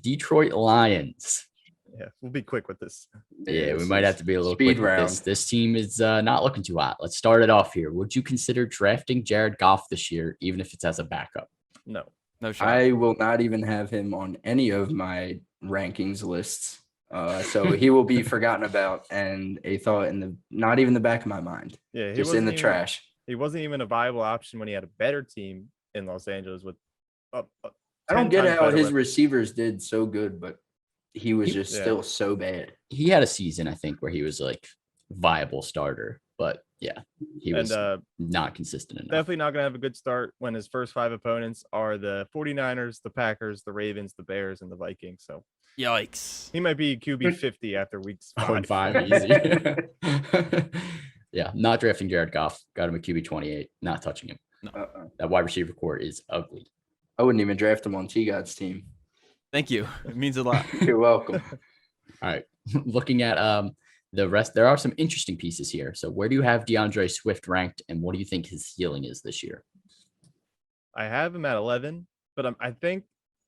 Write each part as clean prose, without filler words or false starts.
Detroit Lions. Yeah, we'll be quick with this. Yeah, we might have to be a little speed quick with round. this team is not looking too hot. Let's start it off here. Would you consider drafting Jared Goff this year, even if it's as a backup? No. No shot. I will not even have him on any of my rankings lists. So he will be forgotten about and a thought in the not even the back of my mind. Yeah, just in the trash. He wasn't even a viable option when he had a better team in Los Angeles with. I don't get how his receivers did so good, but he was still so bad. He had a season, I think, where he was like viable starter, but yeah, he was not consistent enough. Definitely not going to have a good start when his first 5 opponents are the 49ers, the Packers, the Ravens, the Bears, and the Vikings. So yikes. He might be QB 50 after weeks 5. 5 easy. Yeah, not drafting Jared Goff. Got him at QB 28. Not touching him. No. That wide receiver core is ugly. I wouldn't even draft him on T-God's team. Thank you. It means a lot. You're welcome. All right. Looking at the rest, there are some interesting pieces here. So where do you have DeAndre Swift ranked, and what do you think his ceiling is this year? I have him at 11, but I think,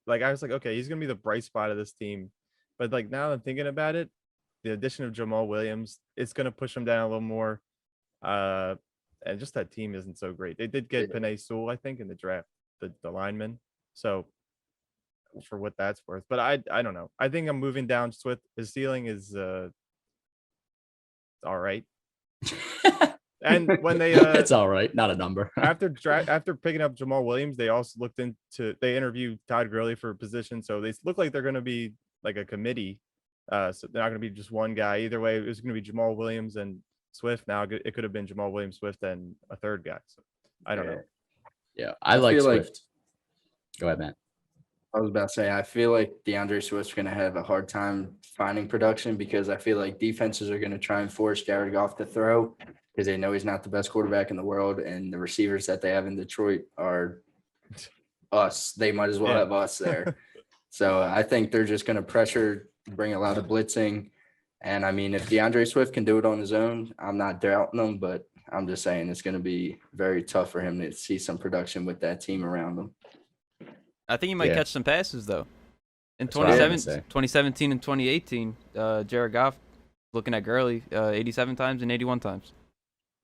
I was like, okay, he's going to be the bright spot of this team. But, now I'm thinking about it, the addition of Jamal Williams, it's going to push him down a little more. And just that team isn't so great. They did get Penei Sewell, I think, in the draft, the lineman. So for what that's worth, but I don't know. I think I'm moving down Swift. His ceiling is all right. And when they it's all right, not a number. after picking up Jamal Williams, they also they interviewed Todd Gurley for a position, so they look like they're going to be like a committee. So they're not going to be just one guy. Either way, it was going to be Jamal Williams and Swift. Now it could have been Jamal Williams, Swift, and a third guy. So I don't know. Yeah, I like Swift. Go ahead, Matt. I was about to say, I feel like DeAndre Swift's going to have a hard time finding production because I feel like defenses are going to try and force Jared Goff to throw because they know he's not the best quarterback in the world, and the receivers that they have in Detroit are us. They might as well have us there. So I think they're just going to pressure, bring a lot of blitzing. And, I mean, if DeAndre Swift can do it on his own, I'm not doubting him, but I'm just saying it's going to be very tough for him to see some production with that team around him. I think he might catch some passes, though. In 2017 and 2018, Jared Goff, looking at Gurley, 87 times and 81 times.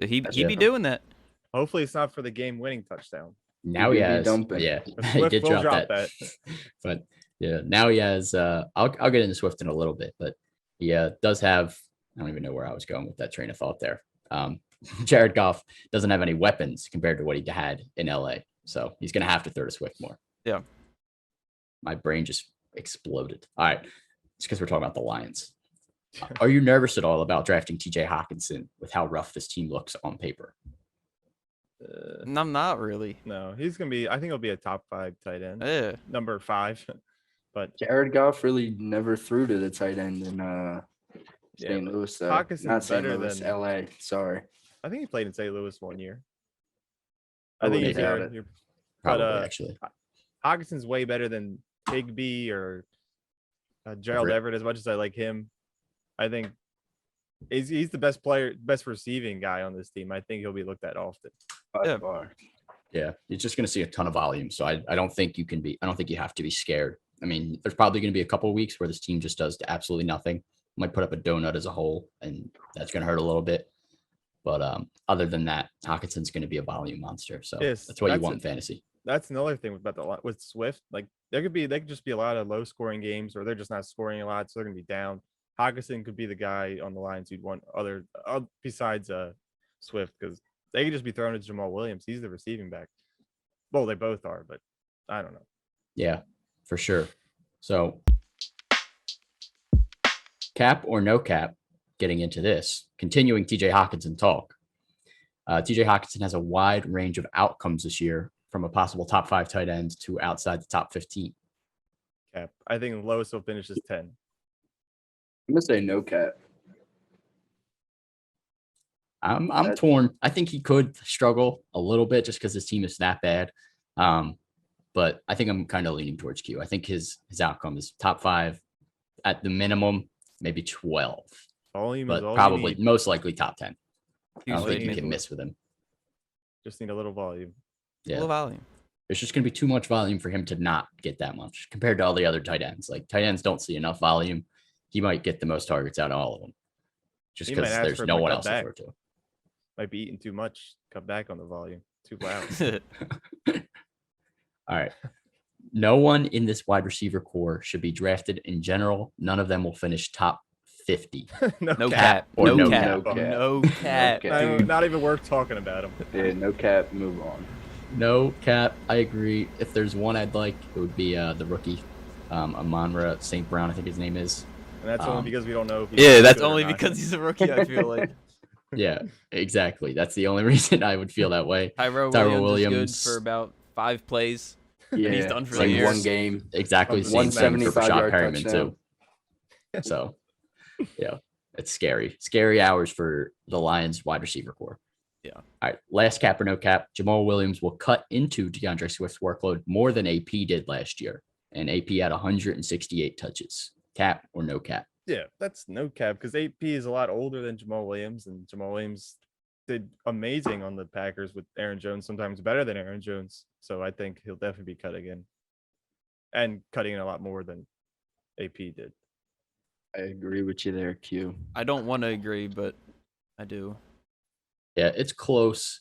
So he'd be doing that. Hopefully it's not for the game-winning touchdown. Now he has. Yeah, he did drop that. But, yeah, now he has I'll get into Swift in a little bit, but he does have – I don't even know where I was going with that train of thought there. Jared Goff doesn't have any weapons compared to what he had in LA. So he's going to have to throw to Swift more. Yeah. My brain just exploded. All right. It's because we're talking about the Lions. Are you nervous at all about drafting TJ Hawkinson with how rough this team looks on paper? I'm not really. No, he's going to be – I think he'll be a top 5 tight end. Yeah. Number 5. But Jared Goff really never threw to the tight end in St. Louis. Not St. Louis, LA. Sorry. I think he played in St. Louis one year. I think he's here. Probably, actually. Hawkinson's way better than Higbee or Gerald Everett, as much as I like him. I think he's the best receiving guy on this team. I think he'll be looked at often. Yeah, you're just going to see a ton of volume. So I don't think you have to be scared. I mean, there's probably going to be a couple of weeks where this team just does absolutely nothing. Might put up a donut as a whole, and that's going to hurt a little bit. But other than that, Hawkinson's going to be a volume monster. So that's what you want in fantasy. That's another thing with Swift. Like they could just be a lot of low scoring games, or they're just not scoring a lot, so they're gonna be down. Hawkinson could be the guy on the Lions you'd want besides Swift, because they could just be throwing to Jamal Williams. He's the receiving back. Well, they both are, but I don't know. Yeah, for sure. So cap or no cap, getting into this, continuing TJ Hawkinson talk. TJ Hawkinson has a wide range of outcomes this year, from a possible top 5 tight end to outside the top 15. Cap. I think the lowest he'll finish is 10. I'm going to say no cap. I'm torn. I think he could struggle a little bit just because his team is that bad. But I think I'm kind of leaning towards Q. I think his outcome is top 5 at the minimum, maybe 12. But probably most likely top 10. I don't think you can miss with him. Just need a little volume. Yeah. Low volume. There's just going to be too much volume for him to not get that much compared to all the other tight ends. Like tight ends don't see enough volume. He might get the most targets out of all of them just He might because ask there's for him no to one cut else to back. throw to. Might be eating too much. Cut back on the volume. Too loud. All right. No one in this wide receiver core should be drafted in general. None of them will finish top 50. No cap. cap. Or No no cap. cap. No cap. cap. dude. Not even worth talking about him. Yeah, no cap. Move on. No cap. I agree. If there's one I'd like, it would be the rookie, Amon-Ra St. Brown, I think his name is. And that's only because we don't know if he's Yeah, that's good or only not. because he's a rookie, I feel like. Yeah, exactly. That's the only reason I would feel that way. Tyrell Tyrell Williams is Williams. good for about 5 plays. Yeah, he's done for it's the like year. one game. Exactly the same thing for 175 Rashad yard Perriman touchdown. too. So, yeah, it's scary. Scary hours for the Lions wide receiver core. Yeah. All right, last cap or no cap, Jamal Williams will cut into DeAndre Swift's workload more than AP did last year. And AP had 168 touches. Cap or no cap? Yeah, that's no cap because AP is a lot older than Jamal Williams, and Jamal Williams did amazing on the Packers with Aaron Jones, sometimes better than Aaron Jones. So I think he'll definitely be cut again, and cutting it a lot more than AP did. I agree with you there, Q. I don't want to agree, but I do. Yeah, it's close.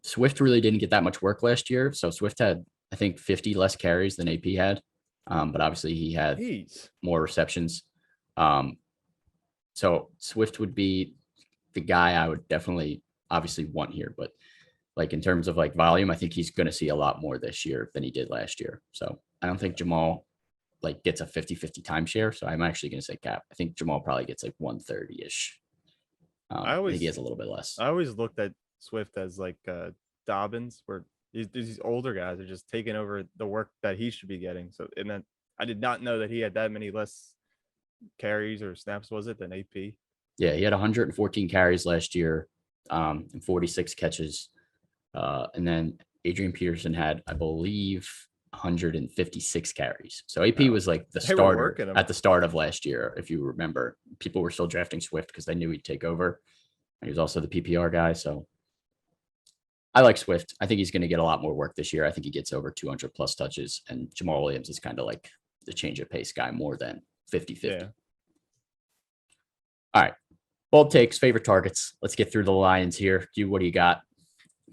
Swift really didn't get that much work last year. So Swift had, I think, 50 less carries than AP had. But obviously he had Jeez. more receptions. So Swift would be the guy I would definitely obviously want here. But like in terms of like volume, I think he's going to see a lot more this year than he did last year. So I don't think Jamal like gets a 50-50 timeshare. So I'm actually going to say cap. I think Jamal probably gets like 130-ish. I think he has a little bit less. I always looked at Swift as like Dobbins, where these older guys are just taking over the work that he should be getting. So, and then I did not know that he had that many less carries or snaps, was it, than AP? Yeah, he had 114 carries last year, and 46 catches. And then Adrian Peterson had, I believe, 156 carries. So AP was like the They were starter working him. at the start of last year. If you remember, people were still drafting Swift because they knew he'd take over. And he was also the PPR guy. So I like Swift. I think he's going to get a lot more work this year. I think he gets over 200 plus touches. And Jamal Williams is kind of like the change of pace guy more than 50-50. Yeah. All right. Bold takes, favorite targets. Let's get through the Lions here. What do you got?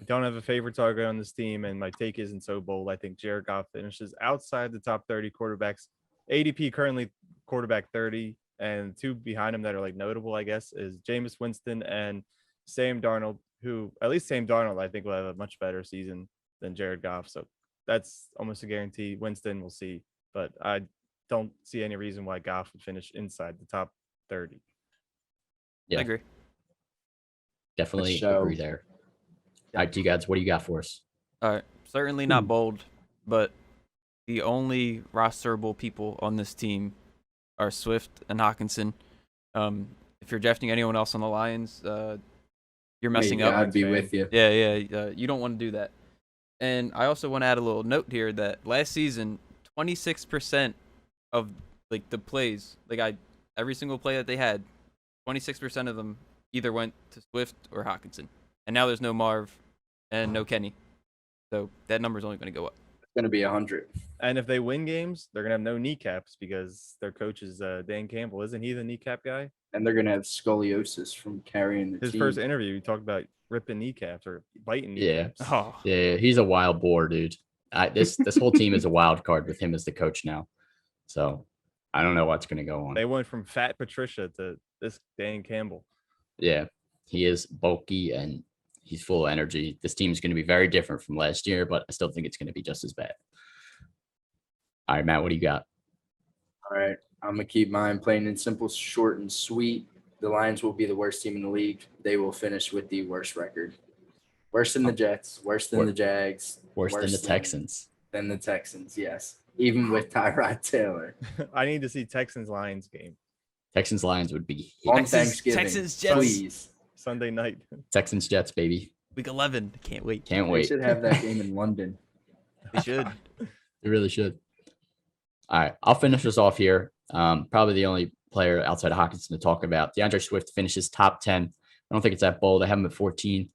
I don't have a favorite target on this team, and my take isn't so bold. I think Jared Goff finishes outside the top 30 quarterbacks. ADP currently quarterback 30, and two behind him that are like notable, I guess, is Jameis Winston and Sam Darnold, who at least Sam Darnold, I think, will have a much better season than Jared Goff. So that's almost a guarantee. Winston, we'll see, but I don't see any reason why Goff would finish inside the top 30. Yeah. I agree. Definitely show. agree there. All right, you guys, what do you got for us? All right. Certainly not bold, but the only rosterable people on this team are Swift and Hawkinson. If you're drafting anyone else on the Lions, you're messing Hey, up. I'd be with you. Yeah. You don't want to do that. And I also want to add a little note here that last season, 26% of like the plays, every single play that they had, 26% of them either went to Swift or Hawkinson. And now there's no Marv and no Kenny. So that number is only going to go up. It's going to be 100. And if they win games, they're gonna have no kneecaps because their coach is Dan Campbell. Isn't he the kneecap guy? And they're going to have scoliosis from carrying the His team. first interview, he talked about ripping kneecaps or biting Yeah. kneecaps. Oh, Yeah, he's a wild boar, dude. This whole team is a wild card with him as the coach now. So I don't know what's going to go on. They went from Fat Patricia to this Dan Campbell. Yeah, he is bulky and he's full of energy. This team is going to be very different from last year, but I still think it's going to be just as bad. All right, Matt, what do you got? All right. I'm going to keep mine plain and simple, short and sweet. The Lions will be the worst team in the league. They will finish with the worst record. Worse than the Jets, worse than the Jags. Worse than the Texans. Than the Texans, yes. Even with Tyrod Taylor. I need to see Texans Lions game Texans Lions would be On Texans- Thanksgiving. Texans, Jets. Please. Sunday night. Texans Jets, baby. week 11. Can't wait. Can't We wait. should have that game in London. They should. They really should. All right, I'll finish us off here. Probably the only player outside of Hawkinson to talk about. DeAndre Swift finishes top 10. I don't think it's that bold. I have him at 14.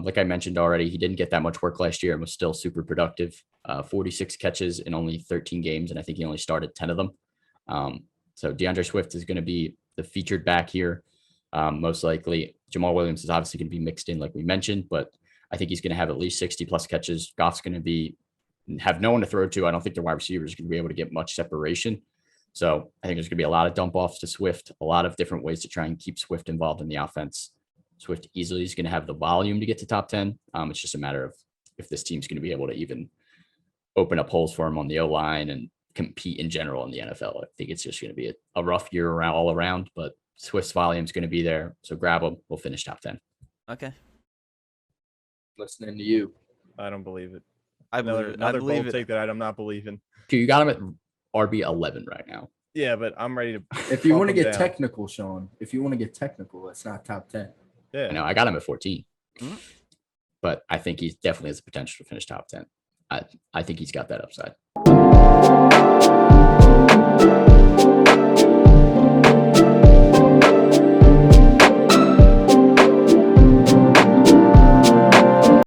Like I mentioned already, he didn't get that much work last year and was still super productive. 46 catches in only 13 games, and I think he only started 10 of them. So DeAndre Swift is going to be the featured back here, most likely. Jamal Williams is obviously going to be mixed in, like we mentioned, but I think he's going to have at least 60 plus catches. Goff's going to have no one to throw to. I don't think the wide receivers are going to be able to get much separation. So I think there's going to be a lot of dump offs to Swift, a lot of different ways to try and keep Swift involved in the offense. Swift easily is going to have the volume to get to top 10. It's just a matter of if this team's going to be able to even open up holes for him on the O-line and compete in general in the NFL. I think it's just going to be a rough year all around, but Swift's volume is going to be there. So grab him. We'll finish top 10. Okay. Listening to you. I don't believe it. I believe Another believe bold it. take that I'm not believing. You got him at RB 11 right now. Yeah, but I'm ready to. If you want to bump him get down. technical, Sean, if you want to get technical, it's not top 10. Yeah. I know I got him at 14, Mhm. but I think he definitely has the potential to finish top 10. I think he's got that upside.